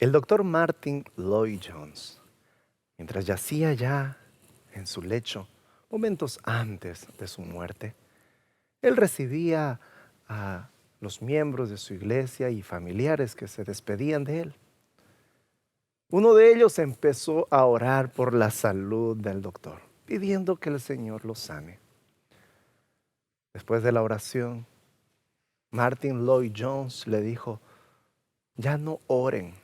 El doctor Martin Lloyd Jones, mientras yacía ya en su lecho, momentos antes de su muerte, él recibía a los miembros de su iglesia y familiares que se despedían de él. Uno de ellos empezó a orar por la salud del doctor, pidiendo que el Señor lo sane. Después de la oración, Martin Lloyd Jones le dijo: ya no oren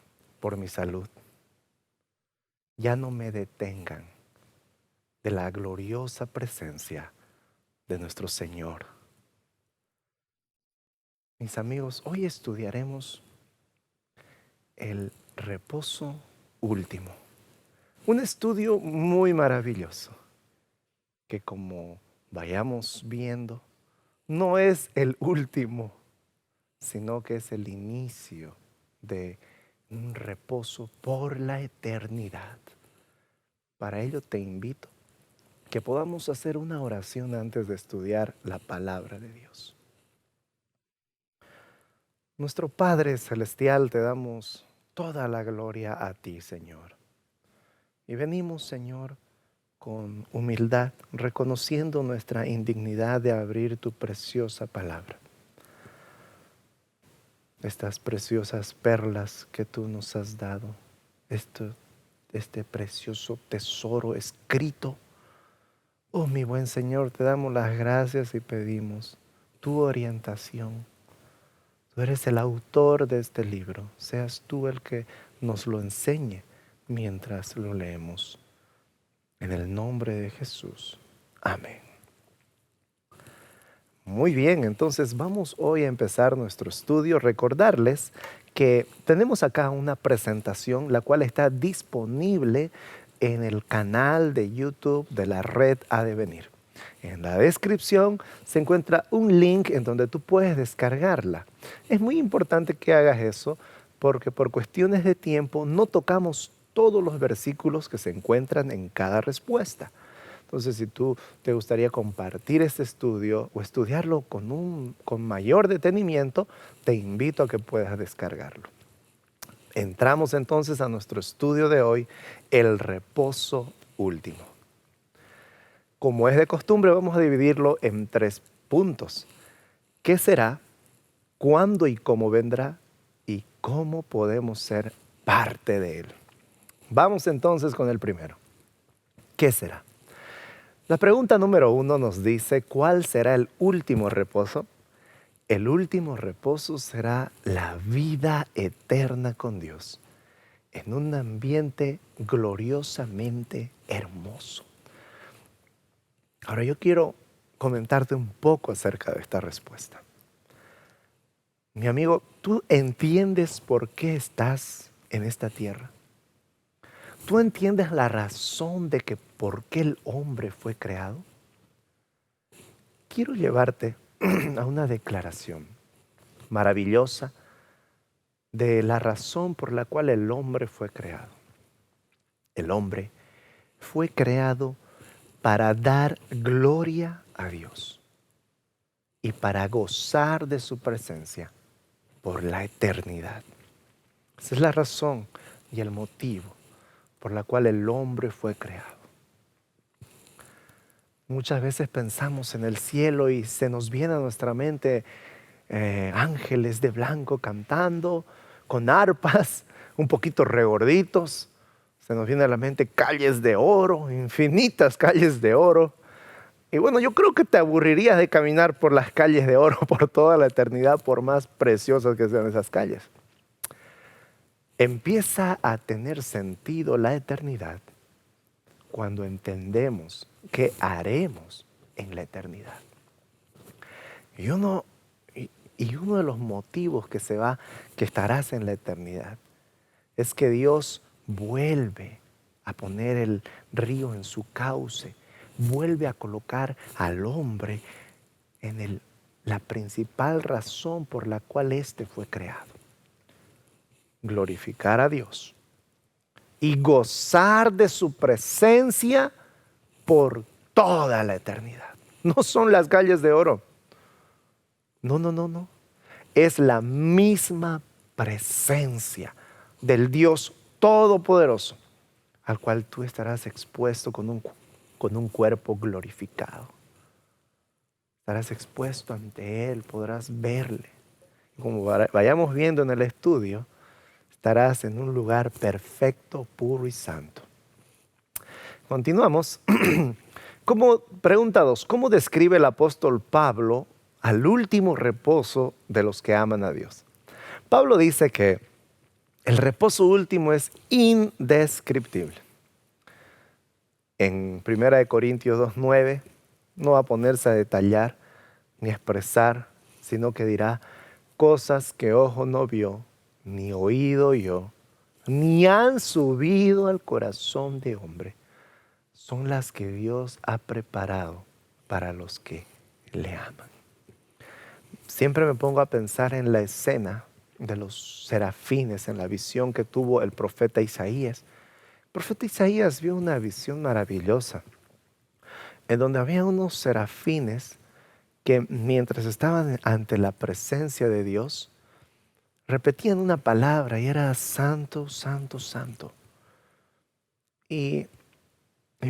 por mi salud, ya no me detengan de la gloriosa presencia de nuestro Señor. Mis amigos, hoy estudiaremos el reposo último. Un estudio muy maravilloso que, como vayamos viendo, no es el último, sino que es el inicio de un reposo por la eternidad. Para ello te invito que podamos hacer una oración antes de estudiar la palabra de Dios. Nuestro Padre Celestial, te damos toda la gloria a ti, Señor. Y venimos, Señor, con humildad, reconociendo nuestra indignidad de abrir tu preciosa palabra. Estas preciosas perlas que tú nos has dado, este precioso tesoro escrito. Oh, mi buen Señor, te damos las gracias y pedimos tu orientación. Tú eres el autor de este libro. Seas tú el que nos lo enseñe mientras lo leemos. En el nombre de Jesús. Amén. Muy bien, entonces vamos hoy a empezar nuestro estudio. Recordarles que tenemos acá una presentación, la cual está disponible en el canal de YouTube de la Red Ha de Venir. En la descripción se encuentra un link en donde tú puedes descargarla. Es muy importante que hagas eso porque por cuestiones de tiempo no tocamos todos los versículos que se encuentran en cada respuesta. Entonces, si tú te gustaría compartir este estudio o estudiarlo con mayor detenimiento, te invito a que puedas descargarlo. Entramos entonces a nuestro estudio de hoy, el reposo último. Como es de costumbre, vamos a dividirlo en 3 puntos. ¿Qué será? ¿Cuándo y cómo vendrá? ¿Y cómo podemos ser parte de él? Vamos entonces con el primero. ¿Qué será? La pregunta número 1 nos dice: ¿cuál será el último reposo? El último reposo será la vida eterna con Dios, en un ambiente gloriosamente hermoso. Ahora yo quiero comentarte un poco acerca de esta respuesta. Mi amigo, ¿tú entiendes por qué estás en esta tierra? ¿Tú entiendes la razón de que por qué el hombre fue creado? Quiero llevarte a una declaración maravillosa de la razón por la cual el hombre fue creado. El hombre fue creado para dar gloria a Dios y para gozar de su presencia por la eternidad. Esa es la razón y el motivo por la cual el hombre fue creado. Muchas veces pensamos en el cielo y se nos viene a nuestra mente ángeles de blanco cantando, con arpas, un poquito regorditos. Se nos viene a la mente calles de oro, infinitas calles de oro. Y bueno, yo creo que te aburrirías de caminar por las calles de oro por toda la eternidad, por más preciosas que sean esas calles. Empieza a tener sentido la eternidad cuando entendemos qué haremos en la eternidad. Y uno de los motivos que estarás en la eternidad es que Dios vuelve a poner el río en su cauce, vuelve a colocar al hombre en la principal razón por la cual éste fue creado: glorificar a Dios y gozar de su presencia por toda la eternidad. No son las calles de oro. No. Es la misma presencia del Dios Todopoderoso, al cual tú estarás expuesto con un cuerpo glorificado. Estarás expuesto ante Él, podrás verle. Como vayamos viendo en el estudio, estarás en un lugar perfecto, puro y santo. Continuamos. Pregunta 2. ¿Cómo describe el apóstol Pablo al último reposo de los que aman a Dios? Pablo dice que el reposo último es indescriptible. En 1 Corintios 2:9 no va a ponerse a detallar ni a expresar, sino que dirá cosas que ojo no vio, ni oído oyó, ni han subido al corazón de hombre. Son las que Dios ha preparado para los que le aman. Siempre me pongo a pensar en la escena de los serafines, en la visión que tuvo el profeta Isaías. El profeta Isaías vio una visión maravillosa, en donde había unos serafines que mientras estaban ante la presencia de Dios, repetían una palabra y era santo, santo, santo. Y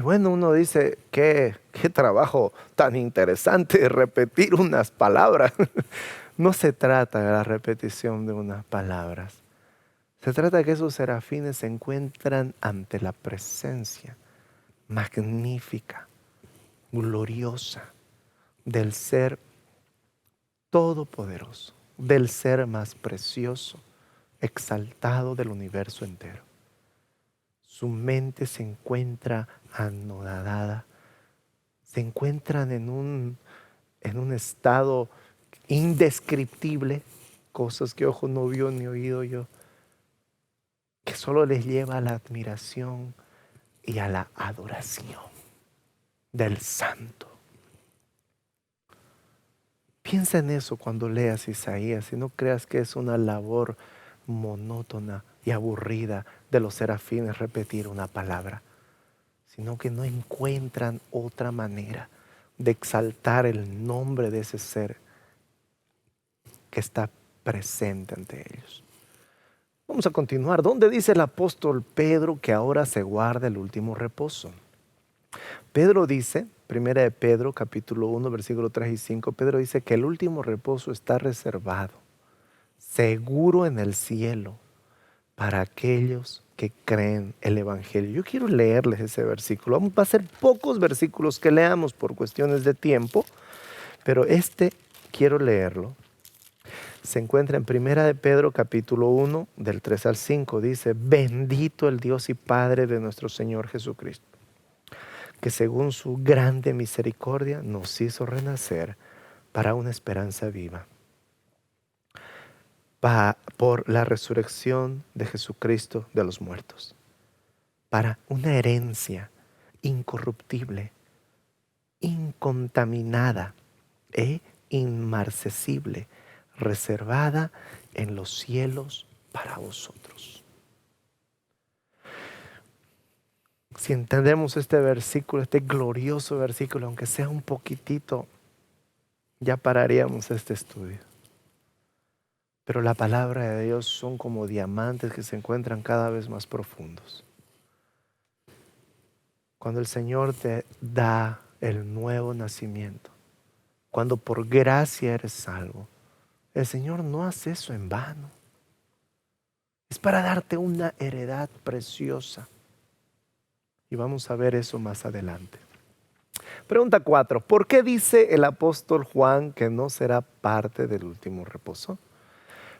bueno, uno dice, qué trabajo tan interesante repetir unas palabras. No se trata de la repetición de unas palabras. Se trata de que esos serafines se encuentran ante la presencia magnífica, gloriosa del Ser Todopoderoso, del Ser más precioso, exaltado del universo entero. Su mente se encuentra anodada, se encuentran en un estado indescriptible, cosas que ojo no vio ni oído yo, que solo les lleva a la admiración y a la adoración del Santo. Piensa en eso cuando leas Isaías y no creas que es una labor monótona y aburrida de los serafines repetir una palabra, sino que no encuentran otra manera de exaltar el nombre de ese ser que está presente ante ellos. Vamos a continuar. ¿Dónde dice el apóstol Pedro que ahora se guarda el último reposo? Pedro dice, 1 de Pedro, capítulo 1, versículo 3 y 5, Pedro dice que el último reposo está reservado, seguro en el cielo, para aquellos que creen el Evangelio. Yo quiero leerles ese versículo. Va a ser pocos versículos que leamos por cuestiones de tiempo, pero quiero leerlo. Se encuentra en 1 de Pedro capítulo 1 del 3 al 5. Dice, bendito el Dios y Padre de nuestro Señor Jesucristo, que según su grande misericordia nos hizo renacer para una esperanza viva, por la resurrección de Jesucristo de los muertos, para una herencia incorruptible, incontaminada e inmarcesible, reservada en los cielos para vosotros. Si entendemos este versículo, este glorioso versículo, aunque sea un poquitito, ya pararíamos este estudio. Pero la palabra de Dios son como diamantes que se encuentran cada vez más profundos. Cuando el Señor te da el nuevo nacimiento, cuando por gracia eres salvo, el Señor no hace eso en vano. Es para darte una heredad preciosa. Y vamos a ver eso más adelante. Pregunta 4. ¿Por qué dice el apóstol Juan que no será parte del último reposo?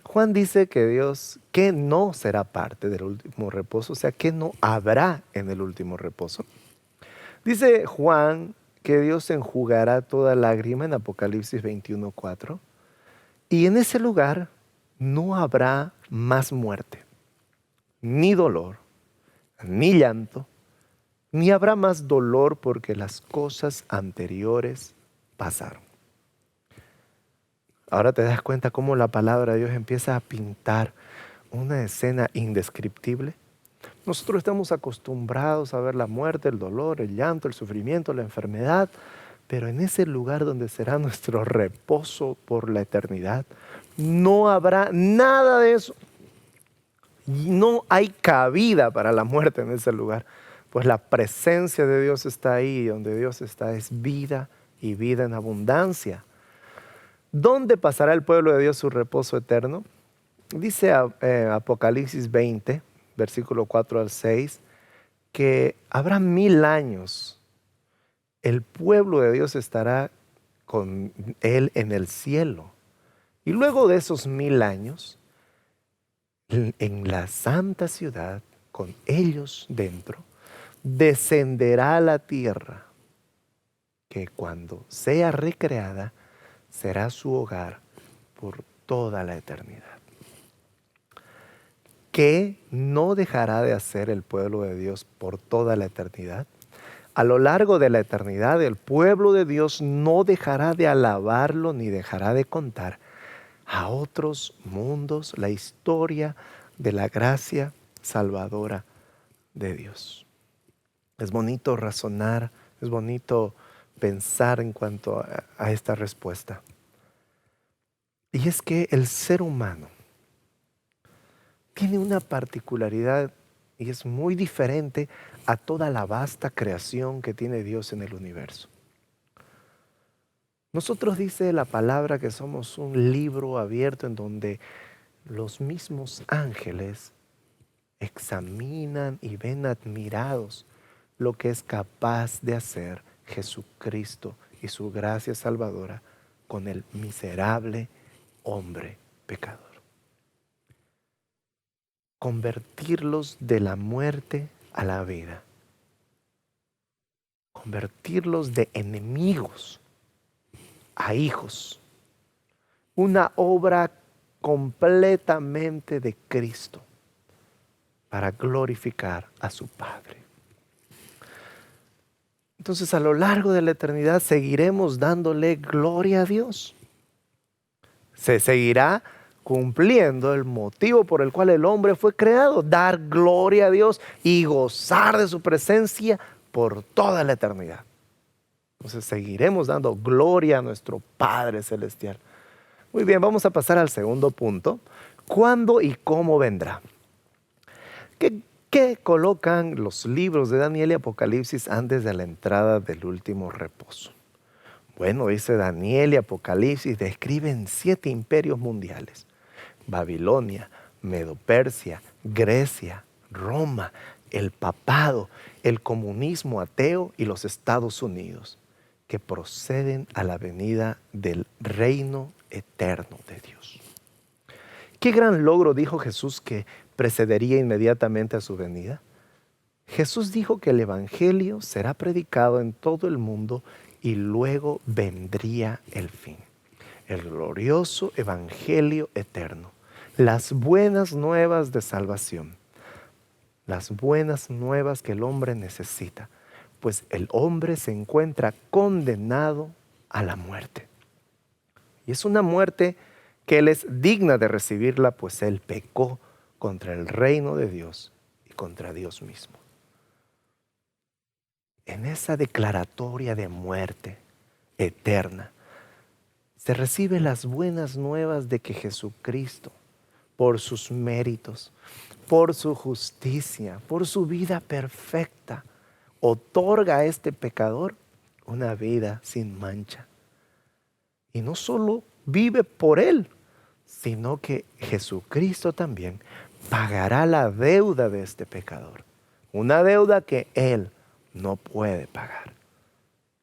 Juan dice que no será parte del último reposo, o sea, que no habrá en el último reposo. Dice Juan que Dios enjugará toda lágrima en Apocalipsis 21:4. Y en ese lugar no habrá más muerte, ni dolor, ni llanto, ni habrá más dolor porque las cosas anteriores pasaron. Ahora te das cuenta cómo la palabra de Dios empieza a pintar una escena indescriptible. Nosotros estamos acostumbrados a ver la muerte, el dolor, el llanto, el sufrimiento, la enfermedad, pero en ese lugar donde será nuestro reposo por la eternidad, no habrá nada de eso. Y no hay cabida para la muerte en ese lugar, pues la presencia de Dios está ahí, y donde Dios está es vida y vida en abundancia. ¿Dónde pasará el pueblo de Dios su reposo eterno? Dice Apocalipsis 20, versículo 4 al 6, que habrá 1000 años. El pueblo de Dios estará con Él en el cielo. Y luego de esos 1000 años, en la santa ciudad, con ellos dentro, descenderá a la tierra, que cuando sea recreada, será su hogar por toda la eternidad. ¿Qué no dejará de hacer el pueblo de Dios por toda la eternidad? A lo largo de la eternidad, el pueblo de Dios no dejará de alabarlo ni dejará de contar a otros mundos la historia de la gracia salvadora de Dios. Es bonito razonar, es bonito pensar en cuanto a esta respuesta. Y es que el ser humano tiene una particularidad y es muy diferente a toda la vasta creación que tiene Dios en el universo. Nosotros dice la palabra que somos un libro abierto en donde los mismos ángeles examinan y ven admirados lo que es capaz de hacer Jesucristo y su gracia salvadora con el miserable hombre pecador. Convertirlos de la muerte a la vida. Convertirlos de enemigos a hijos. Una obra completamente de Cristo para glorificar a su Padre. Entonces, a lo largo de la eternidad seguiremos dándole gloria a Dios. Se seguirá cumpliendo el motivo por el cual el hombre fue creado, dar gloria a Dios y gozar de su presencia por toda la eternidad. Entonces seguiremos dando gloria a nuestro Padre Celestial. Muy bien, vamos a pasar al segundo punto. ¿Cuándo y cómo vendrá? ¿Qué colocan los libros de Daniel y Apocalipsis antes de la entrada del último reposo? Bueno, dice Daniel y Apocalipsis describen 7 imperios mundiales: Babilonia, Medo-Persia, Grecia, Roma, el papado, el comunismo ateo y los Estados Unidos, que proceden a la venida del reino eterno de Dios. ¿Qué gran logro dijo Jesús que precedería inmediatamente a su venida? Jesús dijo que el evangelio será predicado en todo el mundo y luego vendría el fin. El glorioso evangelio eterno. Las buenas nuevas de salvación. Las buenas nuevas que el hombre necesita, pues el hombre se encuentra condenado a la muerte. Y es una muerte que él es digna de recibirla, pues él pecó contra el reino de Dios y contra Dios mismo. En esa declaratoria de muerte eterna, se recibe las buenas nuevas de que Jesucristo, por sus méritos, por su justicia, por su vida perfecta, otorga a este pecador una vida sin mancha. Y no solo vive por él, sino que Jesucristo también pagará la deuda de este pecador. Una deuda que él no puede pagar.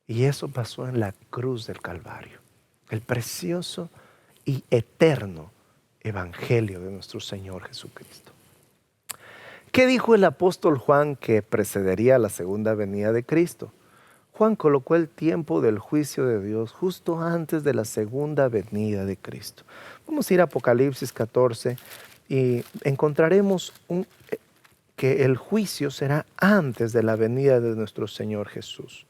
Y eso pasó en la cruz del Calvario. El precioso y eterno evangelio de nuestro Señor Jesucristo. ¿Qué dijo el apóstol Juan que precedería a la segunda venida de Cristo? Juan colocó el tiempo del juicio de Dios justo antes de la segunda venida de Cristo. Vamos a ir a Apocalipsis 14 y encontraremos que el juicio será antes de la venida de nuestro Señor Jesús.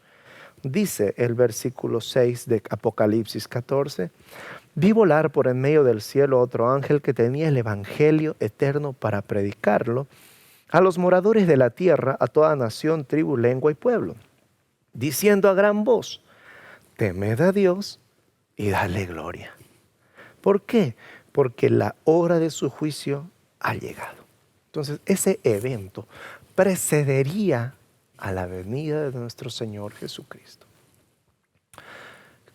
Dice el versículo 6 de Apocalipsis 14: vi volar por en medio del cielo otro ángel que tenía el evangelio eterno para predicarlo a los moradores de la tierra, a toda nación, tribu, lengua y pueblo, diciendo a gran voz: temed a Dios y dadle gloria. ¿Por qué? Porque la hora de su juicio ha llegado. Entonces, ese evento precedería a la venida de nuestro Señor Jesucristo.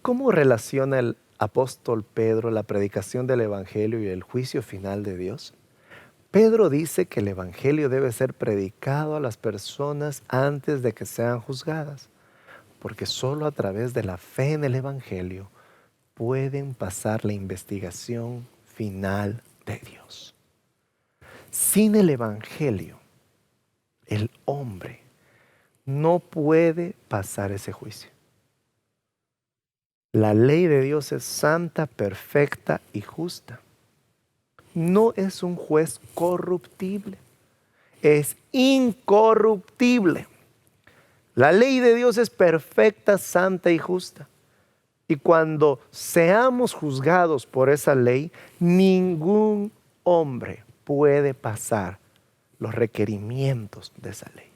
¿Cómo relaciona el apóstol Pedro la predicación del Evangelio y el juicio final de Dios? Pedro dice que el Evangelio debe ser predicado a las personas antes de que sean juzgadas, porque solo a través de la fe en el Evangelio pueden pasar la investigación final de Dios. Sin el Evangelio, el hombre no puede pasar ese juicio. La ley de Dios es santa, perfecta y justa. No es un juez corruptible, es incorruptible. La ley de Dios es perfecta, santa y justa. Y cuando seamos juzgados por esa ley, ningún hombre puede pasar los requerimientos de esa ley.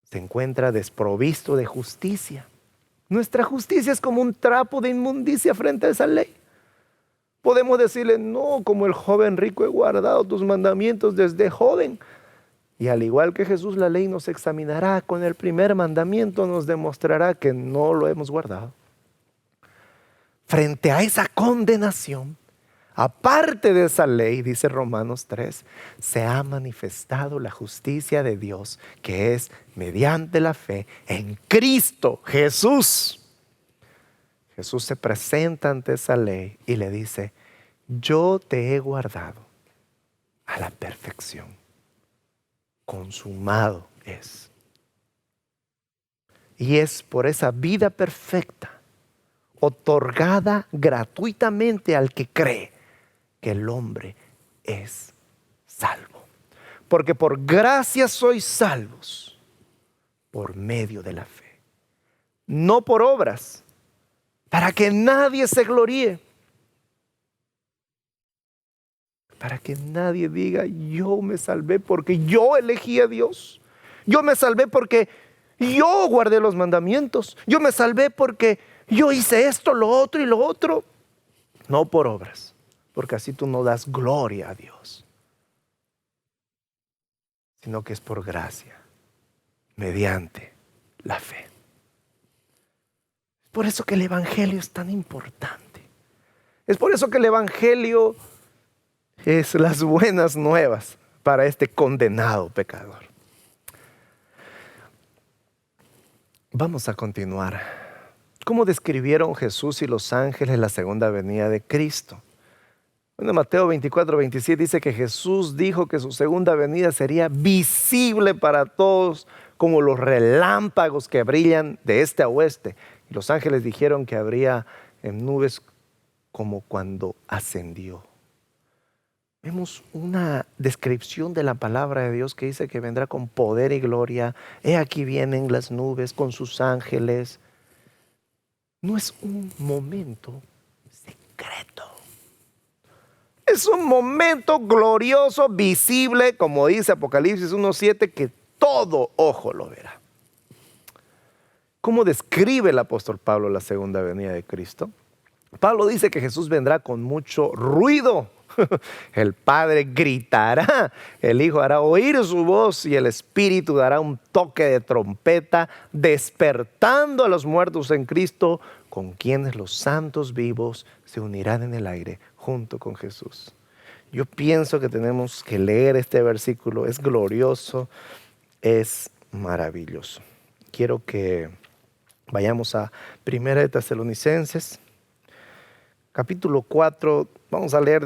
Se encuentra desprovisto de justicia. Nuestra justicia es como un trapo de inmundicia frente a esa ley. Podemos decirle, no, como el joven rico he guardado tus mandamientos desde joven. Y al igual que Jesús, la ley nos examinará. Con el primer mandamiento nos demostrará que no lo hemos guardado. Frente a esa condenación, aparte de esa ley, dice Romanos 3, se ha manifestado la justicia de Dios, que es mediante la fe en Cristo Jesús. Jesús se presenta ante esa ley y le dice, yo te he guardado a la perfección. Consumado es. Y es por esa vida perfecta, otorgada gratuitamente al que cree, que el hombre es salvo. Porque por gracia sois salvos por medio de la fe. No por obras, para que nadie se gloríe. Para que nadie diga, yo me salvé porque yo elegí a Dios. Yo me salvé porque yo guardé los mandamientos. Yo me salvé porque yo hice esto, lo otro y lo otro. No por obras, porque así tú no das gloria a Dios. Sino que es por gracia, mediante la fe. Es por eso que el Evangelio es tan importante. Es por eso que el Evangelio es las buenas nuevas para este condenado pecador. Vamos a continuar. ¿Cómo describieron Jesús y los ángeles la segunda venida de Cristo? Bueno, Mateo 24:27 dice que Jesús dijo que su segunda venida sería visible para todos como los relámpagos que brillan de este a oeste. Y los ángeles dijeron que habría en nubes como cuando ascendió. Vemos una descripción de la palabra de Dios que dice que vendrá con poder y gloria. He aquí vienen las nubes con sus ángeles. No es un momento secreto. Es un momento glorioso, visible, como dice Apocalipsis 1:7, que todo ojo lo verá. ¿Cómo describe el apóstol Pablo la segunda venida de Cristo? Pablo dice que Jesús vendrá con mucho ruido. El Padre gritará, el Hijo hará oír su voz y el Espíritu dará un toque de trompeta, despertando a los muertos en Cristo, con quienes los santos vivos se unirán en el aire junto con Jesús. Yo pienso que tenemos que leer este versículo, es glorioso, es maravilloso. Quiero que vayamos a 1 de Tesalonicenses, capítulo 4, vamos a leer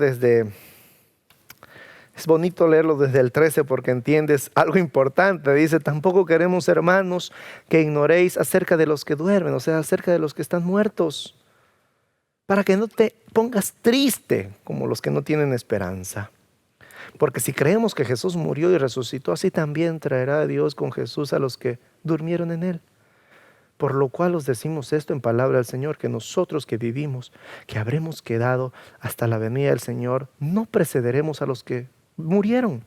es bonito leerlo desde el 13 porque entiendes algo importante. Dice, tampoco queremos, hermanos, que ignoréis acerca de los que duermen, o sea, acerca de los que están muertos, para que no te pongas triste como los que no tienen esperanza. Porque si creemos que Jesús murió y resucitó, así también traerá a Dios con Jesús a los que durmieron en él. Por lo cual os decimos esto en palabra del Señor, que nosotros que vivimos, que habremos quedado hasta la venida del Señor, no precederemos a los que murieron.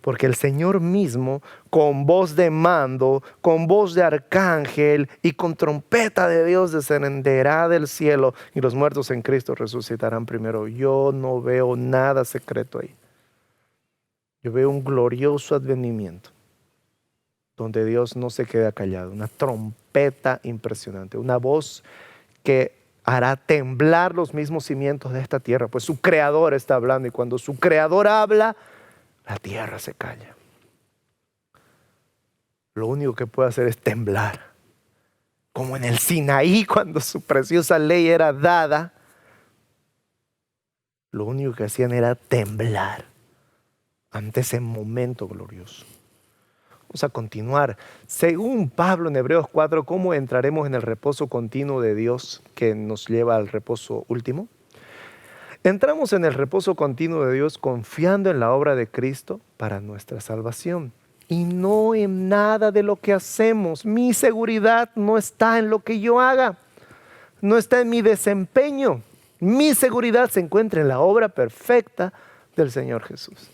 Porque el Señor mismo, con voz de mando, con voz de arcángel y con trompeta de Dios, descenderá del cielo y los muertos en Cristo resucitarán primero. Yo no veo nada secreto ahí. Yo veo un glorioso advenimiento donde Dios no se queda callado, una trompeta impresionante, una voz que hará temblar los mismos cimientos de esta tierra, pues su creador está hablando, y cuando su creador habla, la tierra se calla. Lo único que puede hacer es temblar, como en el Sinaí cuando su preciosa ley era dada. Lo único que hacían era temblar ante ese momento glorioso. Vamos a continuar. Según Pablo en Hebreos 4, ¿cómo entraremos en el reposo continuo de Dios que nos lleva al reposo último? Entramos en el reposo continuo de Dios confiando en la obra de Cristo para nuestra salvación y no en nada de lo que hacemos. Mi seguridad no está en lo que yo haga, no está en mi desempeño. Mi seguridad se encuentra en la obra perfecta del Señor Jesús.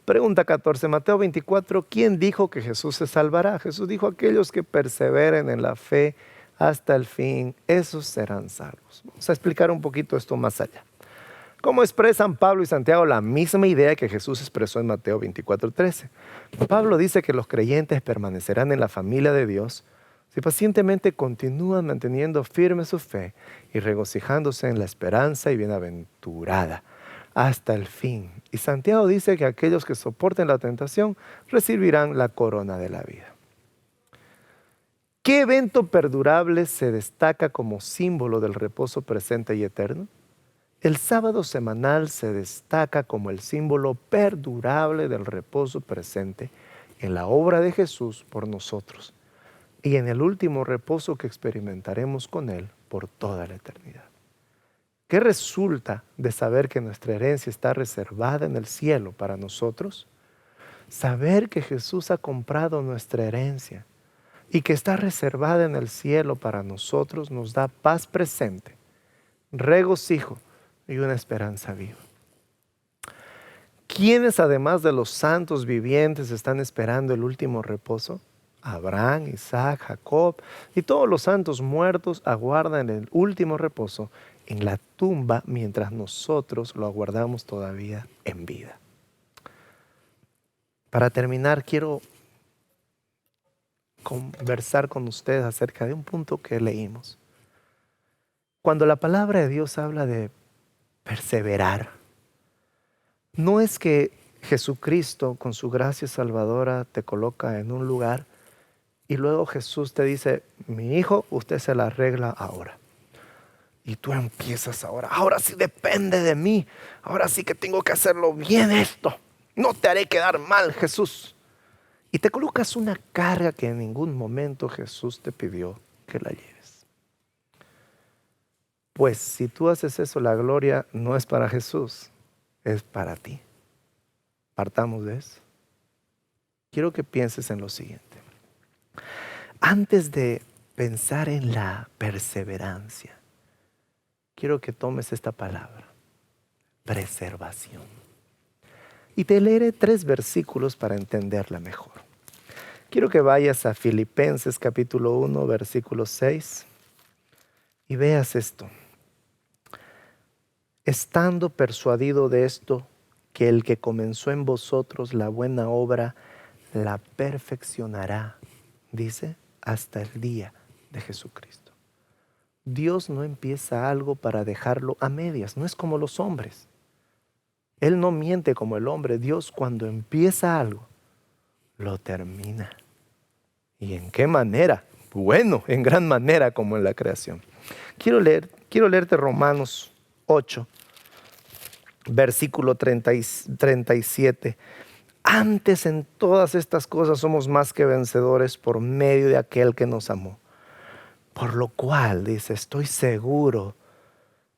Pregunta 14, Mateo 24, ¿quién dijo que Jesús se salvará? Jesús dijo, aquellos que perseveren en la fe hasta el fin, esos serán salvos. Vamos a explicar un poquito esto más allá. ¿Cómo expresan Pablo y Santiago la misma idea que Jesús expresó en Mateo 24:13? Pablo dice que los creyentes permanecerán en la familia de Dios si pacientemente continúan manteniendo firme su fe y regocijándose en la esperanza y bienaventurada hasta el fin. Y Santiago dice que aquellos que soporten la tentación recibirán la corona de la vida. ¿Qué evento perdurable se destaca como símbolo del reposo presente y eterno? El sábado semanal se destaca como el símbolo perdurable del reposo presente en la obra de Jesús por nosotros y en el último reposo que experimentaremos con Él por toda la eternidad. ¿Qué resulta de saber que nuestra herencia está reservada en el cielo para nosotros? Saber que Jesús ha comprado nuestra herencia y que está reservada en el cielo para nosotros nos da paz presente, regocijo y una esperanza viva. ¿Quiénes además de los santos vivientes están esperando el último reposo? Abraham, Isaac, Jacob y todos los santos muertos aguardan el último reposo en la tumba mientras nosotros lo aguardamos todavía en vida. Para terminar, quiero conversar con ustedes acerca de un punto que leímos. Cuando la palabra de Dios habla de perseverar, no es que Jesucristo con su gracia salvadora te coloca en un lugar y luego Jesús te dice, mi hijo, usted se la arregla ahora. Y tú empiezas ahora sí depende de mí, ahora sí que tengo que hacerlo bien esto. No te haré quedar mal, Jesús. Y te colocas una carga que en ningún momento Jesús te pidió que la lleves. Pues si tú haces eso, la gloria no es para Jesús, es para ti. Partamos de eso. Quiero que pienses en lo siguiente. Antes de pensar en la perseverancia, quiero que tomes esta palabra, preservación. Y te leeré 3 versículos para entenderla mejor. Quiero que vayas a Filipenses capítulo 1, versículo 6 y veas esto. Estando persuadido de esto, que el que comenzó en vosotros la buena obra, la perfeccionará, dice, hasta el día de Jesucristo. Dios no empieza algo para dejarlo a medias, no es como los hombres. Él no miente como el hombre. Dios cuando empieza algo, lo termina. ¿Y en qué manera? Bueno, en gran manera como en la creación. Quiero leerte Romanos 8, versículo 37. Antes en todas estas cosas somos más que vencedores por medio de aquel que nos amó. Por lo cual, dice, estoy seguro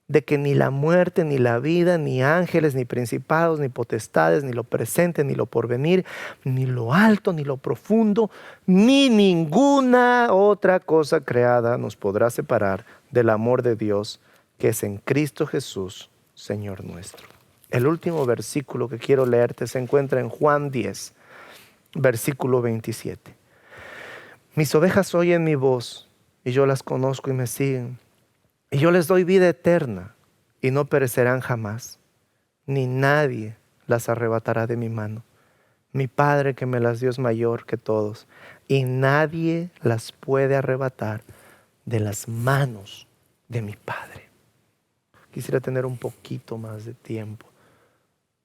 de que ni la muerte, ni la vida, ni ángeles, ni principados, ni potestades, ni lo presente, ni lo porvenir, ni lo alto, ni lo profundo, ni ninguna otra cosa creada nos podrá separar del amor de Dios que es en Cristo Jesús, Señor nuestro. El último versículo que quiero leerte se encuentra en Juan 10, versículo 27. Mis ovejas oyen mi voz y yo las conozco y me siguen. Y yo les doy vida eterna y no perecerán jamás, ni nadie las arrebatará de mi mano. Mi Padre que me las dio es mayor que todos, y nadie las puede arrebatar de las manos de mi Padre. Quisiera tener un poquito más de tiempo,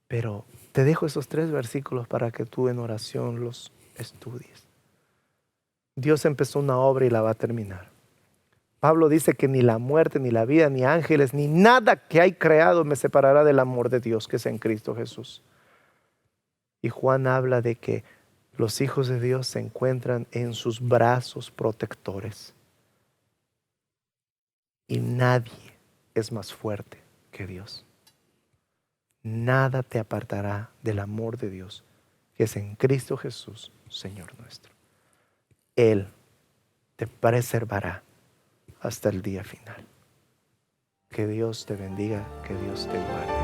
pero te dejo esos 3 versículos para que tú en oración los estudies. Dios empezó una obra y la va a terminar. Pablo dice que ni la muerte, ni la vida, ni ángeles, ni nada que hay creado me separará del amor de Dios que es en Cristo Jesús. Y Juan habla de que los hijos de Dios se encuentran en sus brazos protectores. Y nadie es más fuerte que Dios. Nada te apartará del amor de Dios que es en Cristo Jesús, Señor nuestro. Él te preservará hasta el día final. Que Dios te bendiga, que Dios te guarde.